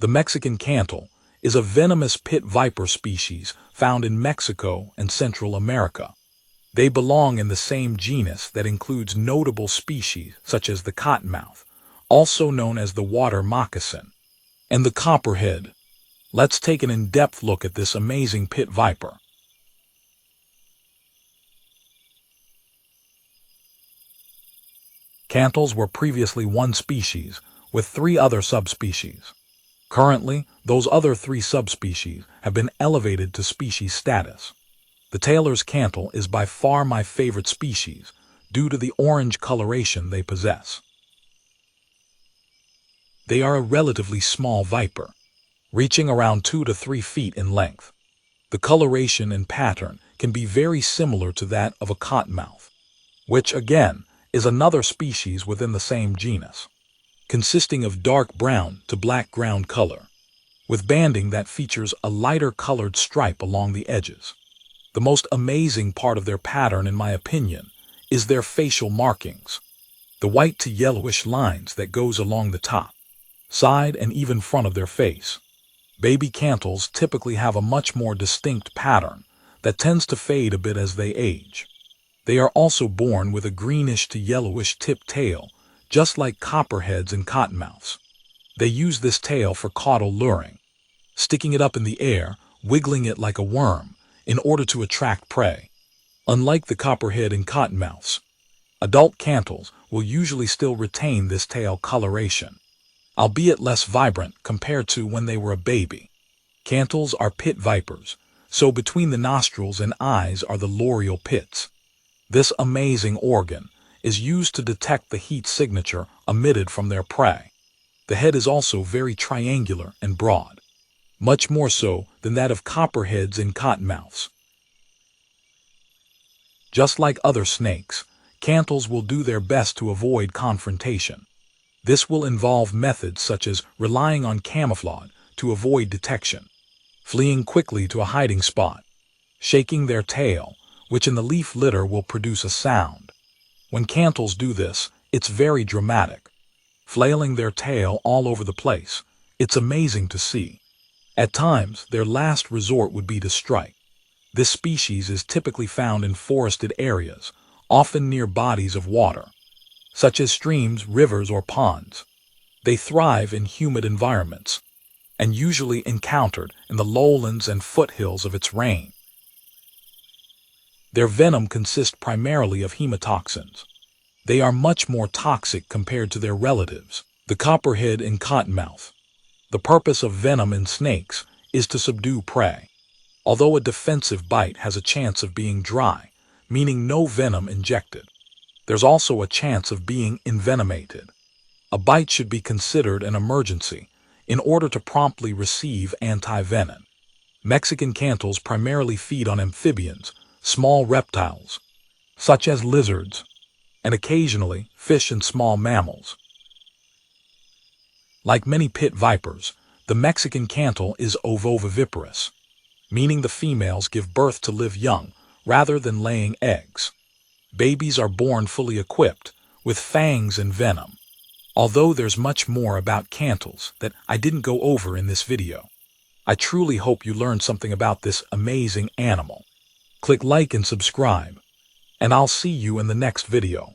The Mexican Cantil is a venomous pit viper species found in Mexico and Central America. They belong in the same genus that includes notable species such as the cottonmouth, also known as the water moccasin, and the copperhead. Let's take an in-depth look at this amazing pit viper. Cantils were previously one species, with 3 other subspecies. Currently, those other 3 subspecies have been elevated to species status. The Taylor's cantil is by far my favorite species, due to the orange coloration they possess. They are a relatively small viper, reaching around 2 to 3 feet in length. The coloration and pattern can be very similar to that of a cottonmouth, which again is another species within the same genus, consisting of dark brown to black ground color, with banding that features a lighter colored stripe along the edges. The most amazing part of their pattern, in my opinion, is their facial markings, the white to yellowish lines that goes along the top, side, and even front of their face. Baby cantils typically have a much more distinct pattern that tends to fade a bit as they age. They are also born with a greenish to yellowish tipped tail, just like copperheads and cottonmouths. They use this tail for caudal luring, sticking it up in the air, wiggling it like a worm, in order to attract prey. Unlike the copperhead and cottonmouths, adult cantils will usually still retain this tail coloration, albeit less vibrant compared to when they were a baby. Cantils are pit vipers, so between the nostrils and eyes are the loreal pits. This amazing organ is used to detect the heat signature emitted from their prey. The head is also very triangular and broad, much more so than that of copperheads and cottonmouths. Just like other snakes, cantils will do their best to avoid confrontation. This will involve methods such as relying on camouflage to avoid detection, fleeing quickly to a hiding spot, shaking their tail, which in the leaf litter will produce a sound. When cantils do this, it's very dramatic, flailing their tail all over the place. It's amazing to see. At times, their last resort would be to strike. This species is typically found in forested areas, often near bodies of water, such as streams, rivers, or ponds. They thrive in humid environments, and usually encountered in the lowlands and foothills of its range. Their venom consists primarily of hemotoxins. They are much more toxic compared to their relatives, the copperhead and cottonmouth. The purpose of venom in snakes is to subdue prey. Although a defensive bite has a chance of being dry, meaning no venom injected, there's also a chance of being envenomated. A bite should be considered an emergency in order to promptly receive anti-venom. Mexican cantils primarily feed on amphibians, small reptiles, such as lizards, and occasionally fish and small mammals. Like many pit vipers, the Mexican cantil is ovoviviparous, meaning the females give birth to live young rather than laying eggs. Babies are born fully equipped with fangs and venom. Although there's much more about cantils that I didn't go over in this video, I truly hope you learned something about this amazing animal. Click like and subscribe, and I'll see you in the next video.